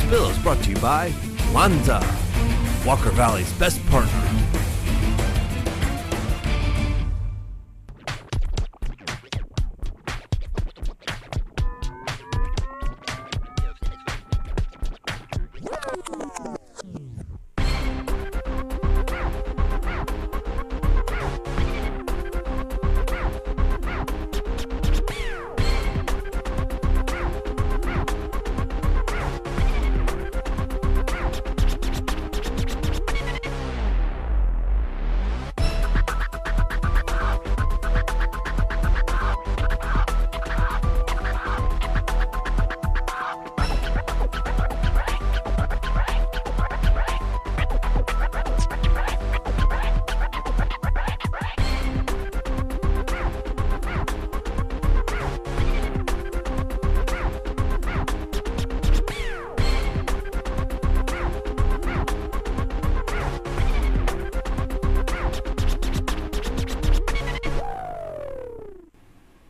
Spill is brought to you by Lanza, Walker Valley's best partner.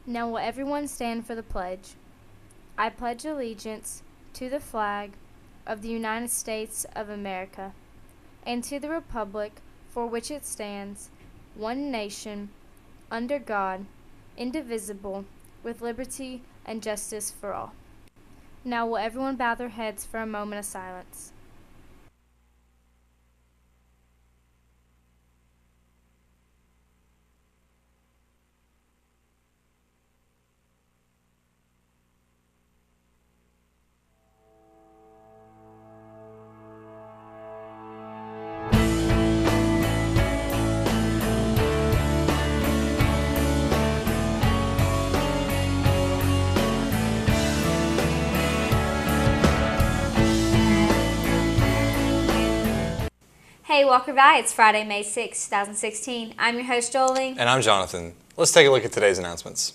Now will everyone stand for the pledge? I pledge allegiance to the flag of the United States of America and to the republic for which it stands, one nation, under God, indivisible, with liberty and justice for all. Now will everyone bow their heads for a moment of silence? Hey Walker Valley, it's Friday, May 6, 2016. I'm your host, Jolie. And I'm Jonathan. Let's take a look at today's announcements.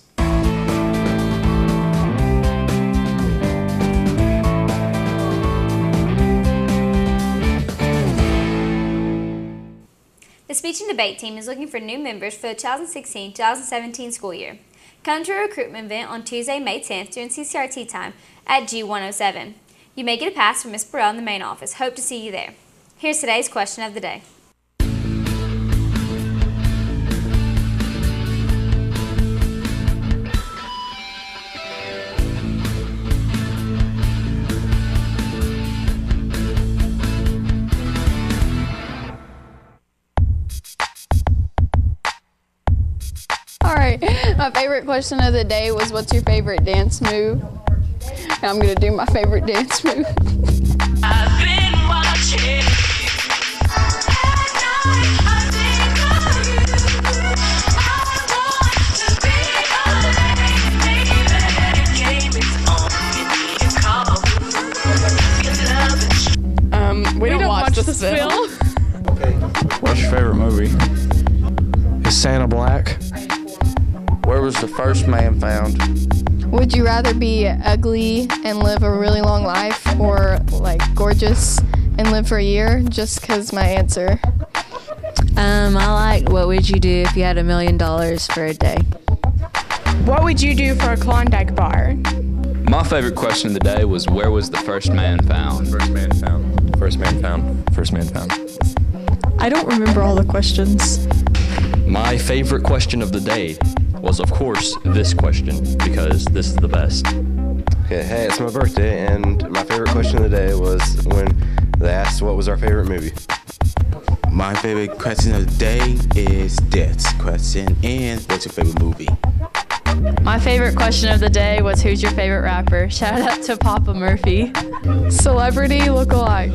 The speech and debate team is looking for new members for the 2016-2017 school year. Come to a recruitment event on Tuesday, May 10th during CCRT time at G107. You may get a pass from Ms. Burrell in the main office. Hope to see you there. Here's today's question of the day. Alright, my favorite question of the day was, what's your favorite dance move? And I'm going to do my favorite dance move. I've been watching. We don't watch the spill. Okay. What's your favorite movie? Is Santa Black? Where was the first man found? Would you rather be ugly and live a really long life, or like gorgeous and live for a year? Just because my answer. I like, what would you do if you had $1 million for a day? What would you do for a Klondike bar? My favorite question of the day was, where was the first man found? First man found. First man found. First man found. I don't remember all the questions. My favorite question of the day was, of course, this question, because this is the best. Okay, hey, it's my birthday, and my favorite question of the day was when they asked what was our favorite movie. My favorite question of the day is this question, and what's your favorite movie? My favorite question of the day was, who's your favorite rapper? Shout out to Papa Murphy. Celebrity look-alike.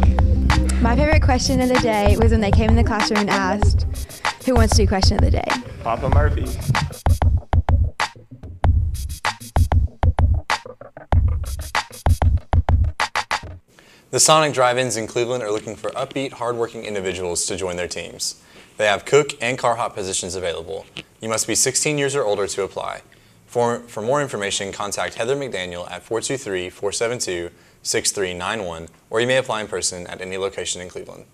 My favorite question of the day was when they came in the classroom and asked, who wants to do question of the day? Papa Murphy. The Sonic Drive-Ins in Cleveland are looking for upbeat, hardworking individuals to join their teams. They have cook and car hop positions available. You must be 16 years or older to apply. For more information, contact Heather McDaniel at 423-472-6391, or you may apply in person at any location in Cleveland.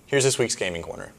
Here's this week's Gaming Corner.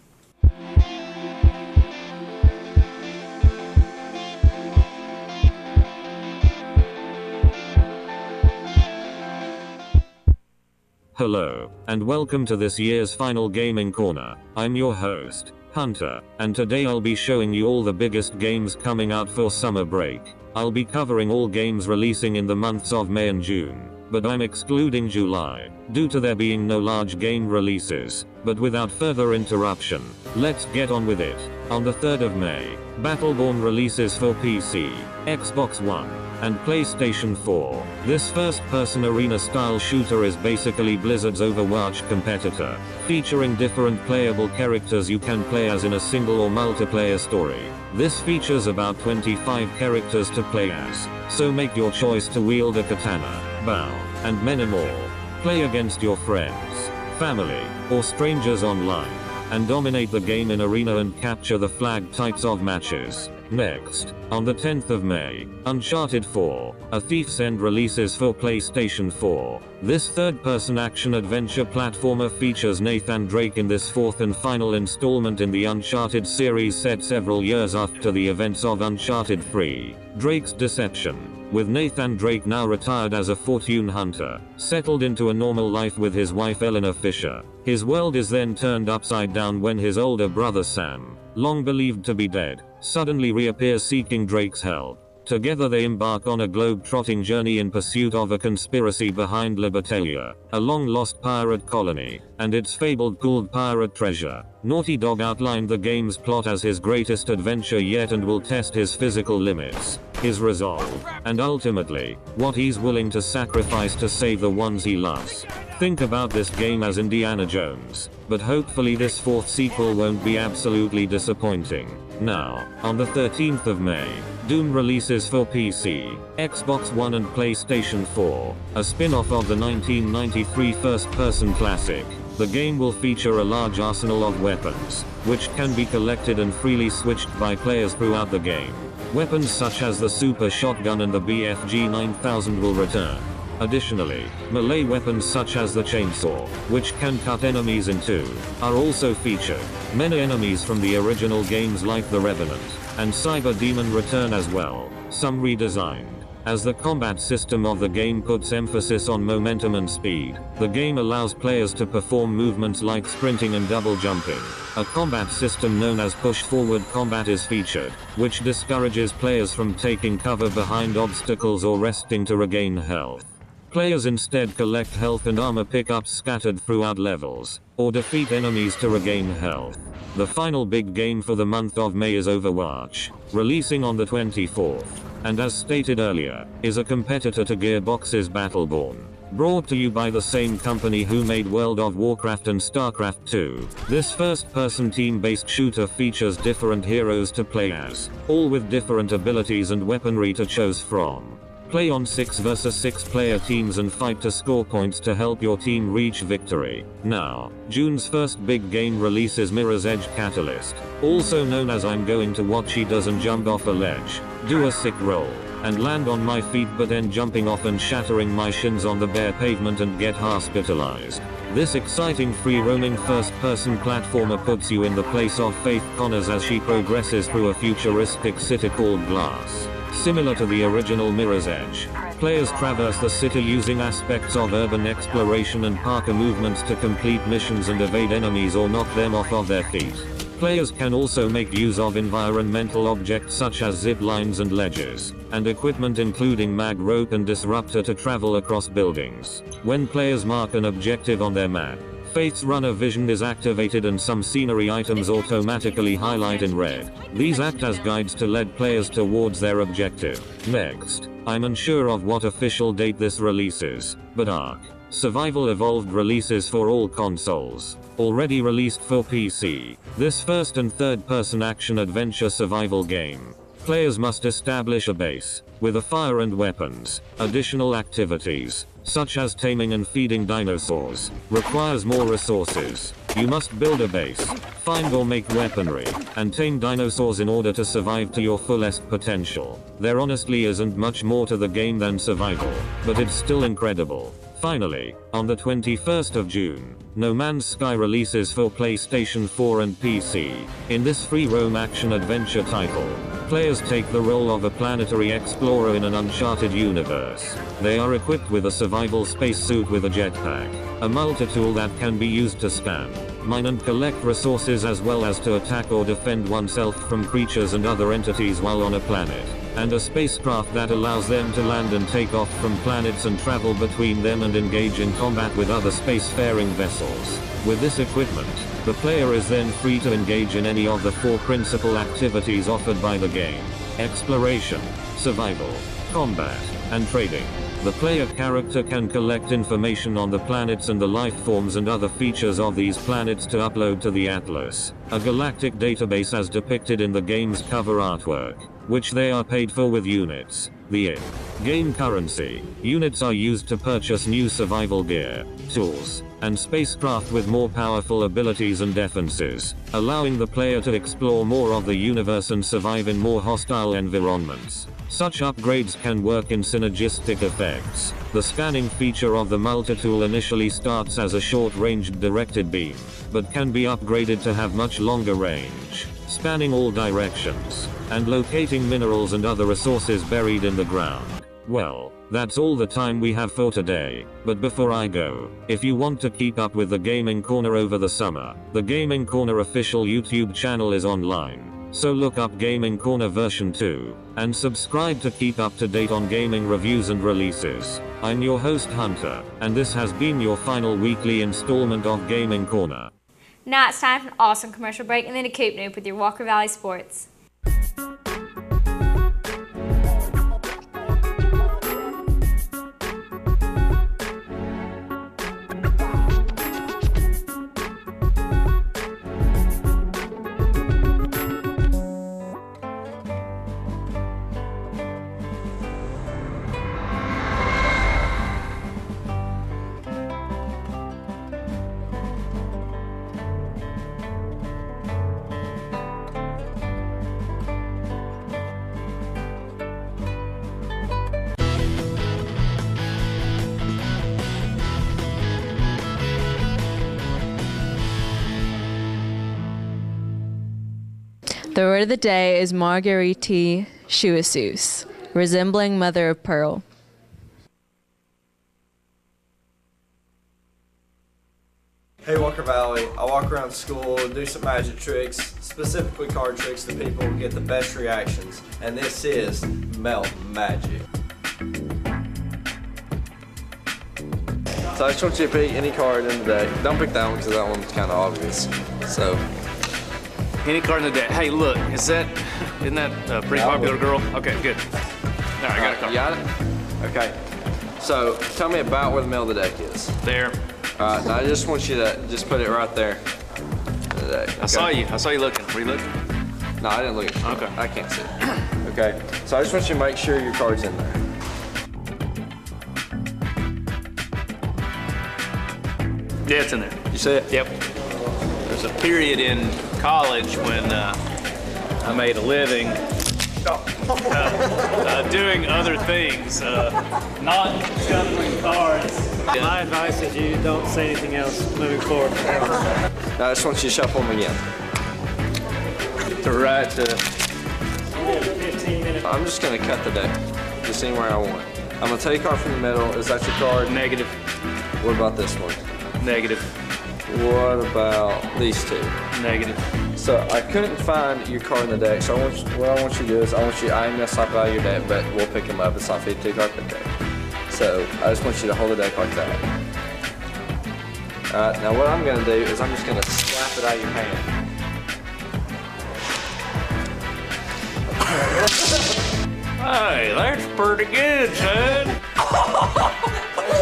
Hello, and welcome to this year's final Gaming Corner. I'm your host, Hunter, and today I'll be showing you all the biggest games coming out for summer break. I'll be covering all games releasing in the months of May and June, but I'm excluding July, due to there being no large game releases. But without further interruption, let's get on with it. On the 3rd of May, Battleborn releases for PC, Xbox One, and PlayStation 4. This first-person arena-style shooter is basically Blizzard's Overwatch competitor, featuring different playable characters you can play as in a single or multiplayer story. This features about 25 characters to play as, so make your choice to wield a katana, bow, and many more. Play against your friends, family, or strangers online, and dominate the game in arena and capture the flag types of matches. Next, on the 10th of May, Uncharted 4, A Thief's End releases for PlayStation 4. This third-person action-adventure platformer features Nathan Drake in this fourth and final installment in the Uncharted series set several years after the events of Uncharted 3, Drake's Deception. With Nathan Drake now retired as a fortune hunter, settled into a normal life with his wife Eleanor Fisher, his world is then turned upside down when his older brother Sam, long believed to be dead, suddenly reappears seeking Drake's help. Together they embark on a globe-trotting journey in pursuit of a conspiracy behind Libertalia, a long-lost pirate colony, and its fabled pooled pirate treasure. Naughty Dog outlined the game's plot as his greatest adventure yet and will test his physical limits, his resolve, and ultimately, what he's willing to sacrifice to save the ones he loves. Think about this game as Indiana Jones, but hopefully this fourth sequel won't be absolutely disappointing. Now, on the 13th of May, Doom releases for PC, Xbox One and PlayStation 4, a spin-off of the 1993 first-person classic. The game will feature a large arsenal of weapons, which can be collected and freely switched by players throughout the game. Weapons such as the Super Shotgun and the BFG 9000 will return. Additionally, melee weapons such as the chainsaw, which can cut enemies in two, are also featured. Many enemies from the original games like the Revenant and Cyber Demon return as well, some redesigned. As the combat system of the game puts emphasis on momentum and speed, the game allows players to perform movements like sprinting and double jumping. A combat system known as push-forward combat is featured, which discourages players from taking cover behind obstacles or resting to regain health. Players instead collect health and armor pickups scattered throughout levels, or defeat enemies to regain health. The final big game for the month of May is Overwatch, releasing on the 24th, and as stated earlier, is a competitor to Gearbox's Battleborn. Brought to you by the same company who made World of Warcraft and StarCraft 2. This first-person team-based shooter features different heroes to play as, all with different abilities and weaponry to choose from. Play on 6 vs 6 player teams and fight to score points to help your team reach victory. Now, June's first big game release is Mirror's Edge Catalyst, also known as I'm going to watch he doesn't jump off a ledge, do a sick roll, and land on my feet but then jumping off and shattering my shins on the bare pavement and get hospitalized. This exciting free-roaming first-person platformer puts you in the place of Faith Connors as she progresses through a futuristic city called Glass. Similar to the original Mirror's Edge, players traverse the city using aspects of urban exploration and parkour movements to complete missions and evade enemies or knock them off of their feet. Players can also make use of environmental objects such as zip lines and ledges, and equipment including mag rope and disruptor to travel across buildings. When players mark an objective on their map, Faith's runner vision is activated and some scenery items automatically highlight in red. These act as guides to lead players towards their objective. Next, I'm unsure of what official date this releases, but Ark Survival Evolved releases for all consoles. Already released for PC, this first and third-person action-adventure survival game. Players must establish a base, with a fire and weapons. Additional activities, such as taming and feeding dinosaurs, requires more resources. You must build a base, find or make weaponry, and tame dinosaurs in order to survive to your fullest potential. There honestly isn't much more to the game than survival, but it's still incredible. Finally, on the 21st of June, No Man's Sky releases for PlayStation 4 and PC. In this free roam action-adventure title, players take the role of a planetary explorer in an uncharted universe. They are equipped with a survival spacesuit with a jetpack, a multi-tool that can be used to scan, mine and collect resources as well as to attack or defend oneself from creatures and other entities while on a planet, and a spacecraft that allows them to land and take off from planets and travel between them and engage in combat with other spacefaring vessels. With this equipment, the player is then free to engage in any of the 4 principal activities offered by the game: exploration, survival, combat, and trading. The player character can collect information on the planets and the life forms and other features of these planets to upload to the Atlas, a galactic database as depicted in the game's cover artwork, which they are paid for with units, the in-game currency. Units are used to purchase new survival gear, tools, and spacecraft with more powerful abilities and defenses, allowing the player to explore more of the universe and survive in more hostile environments. Such upgrades can work in synergistic effects. The scanning feature of the multi-tool initially starts as a short-ranged directed beam, but can be upgraded to have much longer range, spanning all directions, and locating minerals and other resources buried in the ground. Well, that's all the time we have for today, but before I go, if you want to keep up with the Gaming Corner over the summer, the Gaming Corner official YouTube channel is online. So look up Gaming Corner version 2, and subscribe to keep up to date on gaming reviews and releases. I'm your host Hunter, and this has been your final weekly installment of Gaming Corner. Now it's time for an awesome commercial break and then a Coop Noop with your Walker Valley Sports. The word of the day is Marguerite Chouassus, resembling mother of pearl. Hey Walker Valley, I walk around school and do some magic tricks, specifically card tricks that people get the best reactions, and this is Melt Magic. So I just want you to pick any card in the deck. Don't pick that one because that one's kind of obvious. So, any card in the deck. Hey, look, isn't that a pretty popular girl? Okay, good. All right, I got a card. You got it? Okay. So tell me about where the middle of the deck is. There. All right, now I just want you to just put it right there. Okay. I saw you looking. Were you looking? No, I didn't look at you. Okay. I can't see it. Okay, so I just want you to make sure your card's in there. Yeah, it's in there. You see it? Yep. There's a period in college when I made a living doing other things, not shuffling cards. My advice is you don't say anything else moving forward. Now I just want you to shuffle them again. To right to... 15 minutes. I'm just gonna cut the deck, just anywhere I want. I'm gonna take a card from the middle. Is that your card? Negative. What about this one? Negative. What about these two? Negative. So I couldn't find your card in the deck, so what I want you to do is I ain't gonna slap it out of your deck, but we'll pick them up. It's not 52 card pick deck. So I just want you to hold the deck like that. Alright, now what I'm gonna do is I'm just gonna slap it out of your hand. Hey, that's pretty good, son.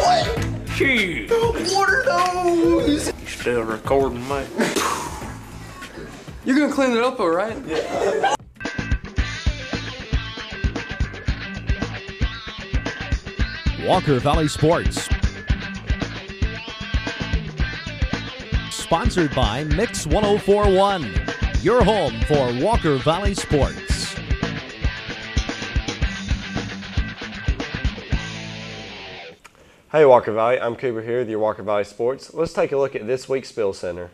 What? Shoot. What are those? You still recording, mate? You're gonna clean it up, all right? Yeah. Walker Valley Sports. Sponsored by Mix 1041, your home for Walker Valley Sports. Hey Walker Valley, I'm Cooper here with your Walker Valley Sports. Let's take a look at this week's Spill Center.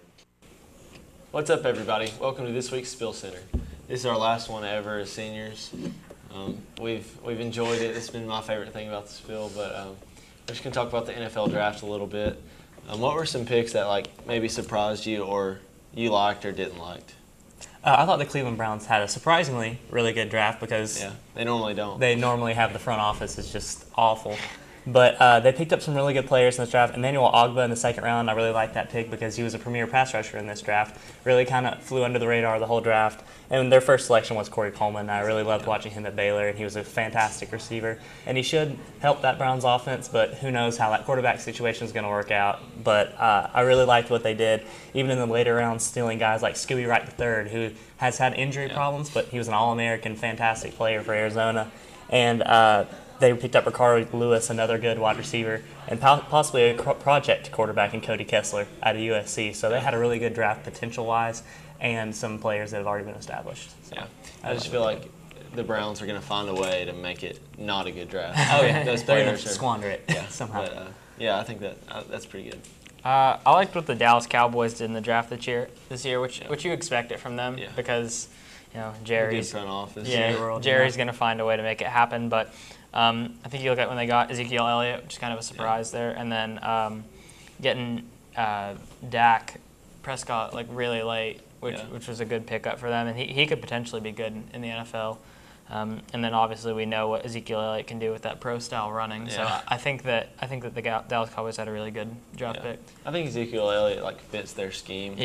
What's up, everybody? Welcome to this week's Spill Center. This is our last one ever as seniors. We've enjoyed it. It's been my favorite thing about the Spill, but we're just going to talk about the NFL draft a little bit. What were some picks that maybe surprised you or you liked or didn't like? I thought the Cleveland Browns had a surprisingly really good draft because they normally don't. They normally have the front office is just awful. But they picked up some really good players in this draft. Emmanuel Ogbah in the second round, I really liked that pick because he was a premier pass rusher in this draft. Really kind of flew under the radar the whole draft. And their first selection was Corey Coleman. I really loved watching him at Baylor, and he was a fantastic receiver. And he should help that Browns offense, but who knows how that quarterback situation is going to work out. But I really liked what they did, even in the later rounds, stealing guys like Scooby Wright III, who has had injury problems, but he was an All-American, fantastic player for Arizona. And they picked up Ricardo Lewis, another good wide receiver, and possibly a project quarterback in Cody Kessler out of USC. So they had a really good draft potential-wise and some players that have already been established. So I just feel like the Browns are going to find a way to make it not a good draft. Oh, yeah. Those They're players going to squander it somehow. But, I think that's pretty good. I liked what the Dallas Cowboys did in the draft this year, which you expected from them because Jerry's front office. Jerry's going to find a way to make it happen. But I think you look at when they got Ezekiel Elliott, which is kind of a surprise there, and then getting Dak Prescott really late, which was a good pickup for them, and he could potentially be good in the NFL. And then obviously we know what Ezekiel Elliott can do with that pro style running. So I think that the Dallas Cowboys had a really good draft pick. I think Ezekiel Elliott fits their scheme.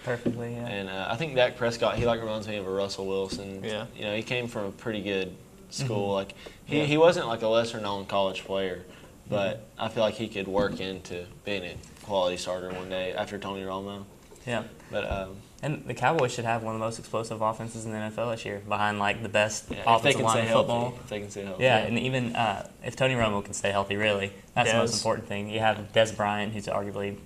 Perfectly. Yeah. And I think Dak Prescott, he reminds me of a Russell Wilson. Yeah. He came from a pretty good school. He wasn't a lesser known college player, but I feel like he could work into being a quality starter one day after Tony Romo. Yeah. But and the Cowboys should have one of the most explosive offenses in the NFL this year, behind the best offensive line in football. If they can stay healthy. Yeah, and even if Tony Romo can stay healthy, really, that's the most important thing. You have Des Bryant, who's arguably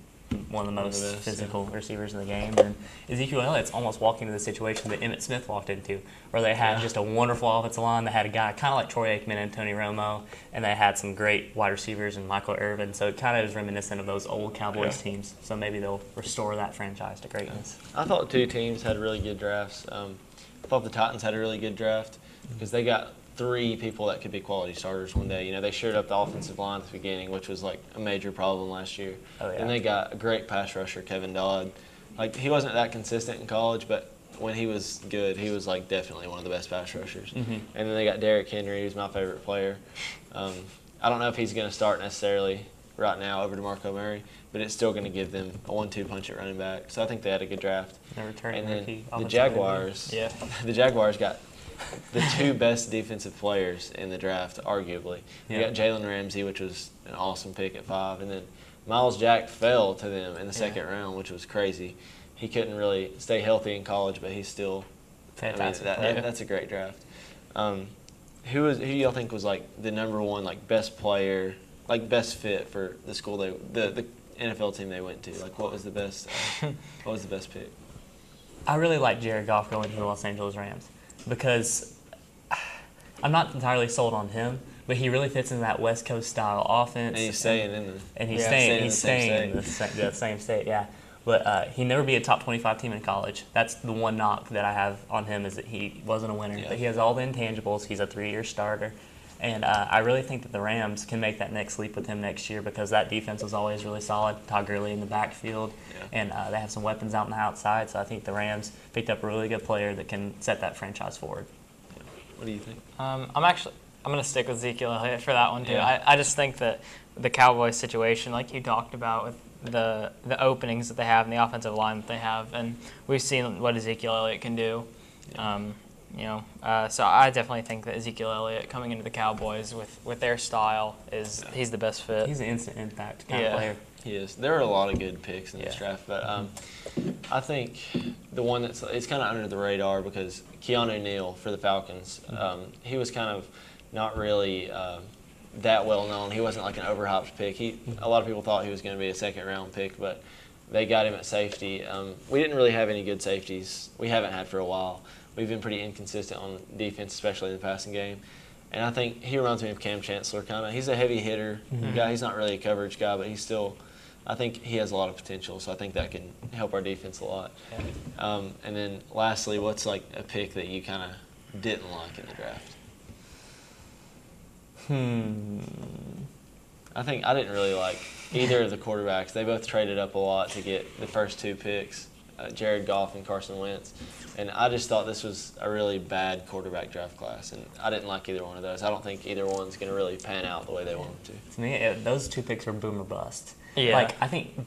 one of the most physical receivers in the game, and Ezekiel Elliott's almost walking into the situation that Emmitt Smith walked into, where they had just a wonderful offensive line. They had a guy kind of like Troy Aikman and Tony Romo, and they had some great wide receivers and Michael Irvin. So it kind of is reminiscent of those old Cowboys teams. So maybe they'll restore that franchise to greatness. I thought two teams had really good drafts. I thought the Titans had a really good draft because they got three people that could be quality starters one day. They shored up the offensive line at the beginning, which was a major problem last year. And they got a great pass rusher, Kevin Dodd. He wasn't that consistent in college, but when he was good, he was definitely one of the best pass rushers. And then they got Derrick Henry, who's my favorite player. I don't know if he's going to start necessarily right now over DeMarco Murray, but it's still going to give them a 1-2 punch at running back. So I think they had a good draft. And then the Jaguars, the Jaguars got the two best defensive players in the draft, arguably. You got Jalen Ramsey, which was an awesome pick at 5, and then Miles Jack fell to them in the second round, which was crazy. He couldn't really stay healthy in college, but he's still fantastic. That's a great draft. Who y'all think was the number one best player, best fit for the school the NFL team they went to? What was the best? What was the best pick? I really like Jared Goff going to the Los Angeles Rams, because I'm not entirely sold on him, but he really fits into that West Coast style offense. And he's staying in the same state, yeah. But he'd never be a top 25 team in college. That's the one knock that I have on him, is that he wasn't a winner. But he has all the intangibles. He's a 3-year starter. And I really think that the Rams can make that next leap with him next year, because that defense was always really solid. Todd Gurley in the backfield, and they have some weapons out on the outside. So I think the Rams picked up a really good player that can set that franchise forward. What do you think? I'm going to stick with Ezekiel Elliott for that one too. I just think that the Cowboys situation, like you talked about, with the openings that they have and the offensive line that they have, and we've seen what Ezekiel Elliott can do. So I definitely think that Ezekiel Elliott coming into the Cowboys with their style he's the best fit. He's an instant impact kind of player. He is. There are a lot of good picks in this draft, but I think the one it's kind of under the radar, because Keanu Neal for the Falcons, he was kind of not really that well known. He wasn't an overhyped pick. A lot of people thought he was going to be a second-round pick, but they got him at safety. We didn't really have any good safeties. We haven't had for a while. We've been pretty inconsistent on defense, especially in the passing game. And I think he reminds me of Cam Chancellor kind of. He's a heavy hitter guy. He's not really a coverage guy, but he's still, I think he has a lot of potential. So I think that can help our defense a lot. And then lastly, what's like a pick that you kind of didn't like in the draft? I think I didn't really like either of the quarterbacks. They both traded up a lot to get the first 2 picks, Jared Goff and Carson Wentz. And I just thought this was a really bad quarterback draft class, and I didn't like either one of those. I don't think either one's going to really pan out the way they want them to. To me, those 2 picks are boom or bust. Yeah. Like, I think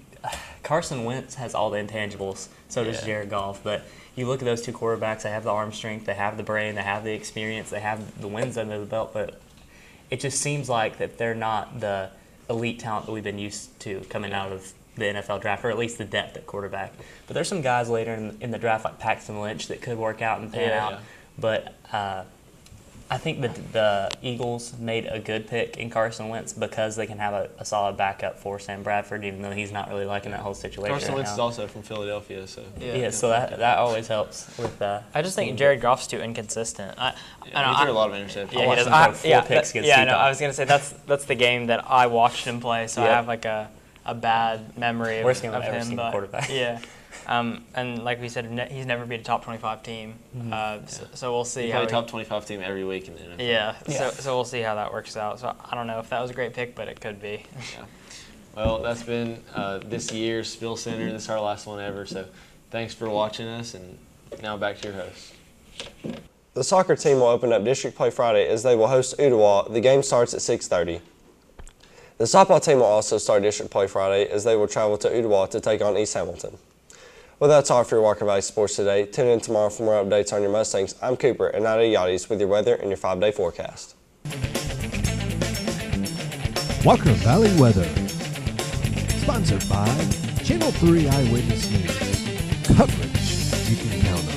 Carson Wentz has all the intangibles, so does Jared Goff. But you look at those 2 quarterbacks, they have the arm strength, they have the brain, they have the experience, they have the wins under the belt, but it just seems like that they're not the elite talent that we've been used to coming out of the NFL draft, or at least the depth at quarterback. But there's some guys later in the draft like Paxton Lynch that could work out and pan out. Yeah. But I think the Eagles made a good pick in Carson Wentz because they can have a solid backup for Sam Bradford, even though he's not really liking that whole situation. Carson right Wentz now. is also from Philadelphia, so so that always helps with. I just think Jared Goff's too inconsistent. He threw a lot of interceptions. Yeah, he doesn't throw 4 picks against Utah. I was gonna say that's the game that I watched him play, so I have like a bad memory of him. But quarterback. Yeah. And like we said, he's never beat a top 25 team. So we'll see. He plays a top 25 team every week in the NFL. Yeah. So we'll see how that works out. So I don't know if that was a great pick, but it could be. Yeah. Well, that's been this year's Spill Center. This is our last one ever. So thanks for watching us, and now back to your host. The soccer team will open up district play Friday as they will host Ooltewah. The game starts at 6:30. The softball team will also start district play Friday as they will travel to Ooltewah to take on East Hamilton. Well, that's all for your Walker Valley Sports today. Tune in tomorrow for more updates on your Mustangs. I'm Cooper, and not a Yachties with your weather and your 5-day forecast. Walker Valley Weather. Sponsored by Channel 3 Eyewitness News. Coverage you can count on.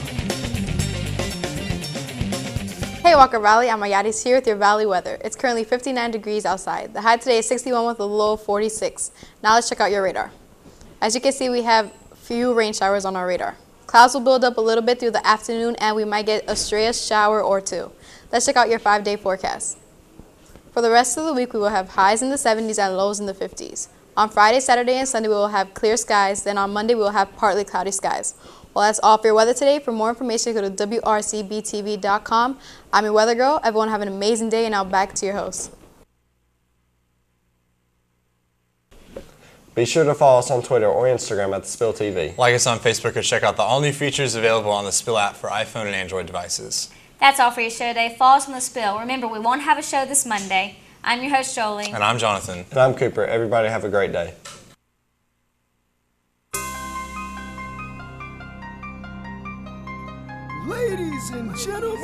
Hey Walker Valley, I'm Ayadis here with your Valley weather. It's currently 59 degrees outside. The high today is 61 with a low of 46. Now let's check out your radar. As you can see, we have few rain showers on our radar. Clouds will build up a little bit through the afternoon and we might get a stray shower or 2. Let's check out your 5-day forecast. For the rest of the week, we will have highs in the 70s and lows in the 50s. On Friday, Saturday, and Sunday, we will have clear skies. Then on Monday, we will have partly cloudy skies. Well, that's all for your weather today. For more information, go to WRCBTV.com. I'm your weather girl. Everyone have an amazing day, and now back to your host. Be sure to follow us on Twitter or Instagram at The Spill TV. Like us on Facebook or check out the all-new features available on the Spill app for iPhone and Android devices. That's all for your show today. Follow us on The Spill. Remember, we won't have a show this Monday. I'm your host, Jolie. And I'm Jonathan. And I'm Cooper. Everybody have a great day. Ladies and gentlemen,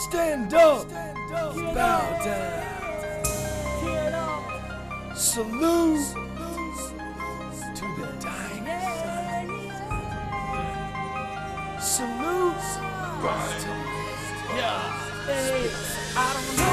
stand up, bow down, salute to the dying, salute, yeah, hey, I don't know.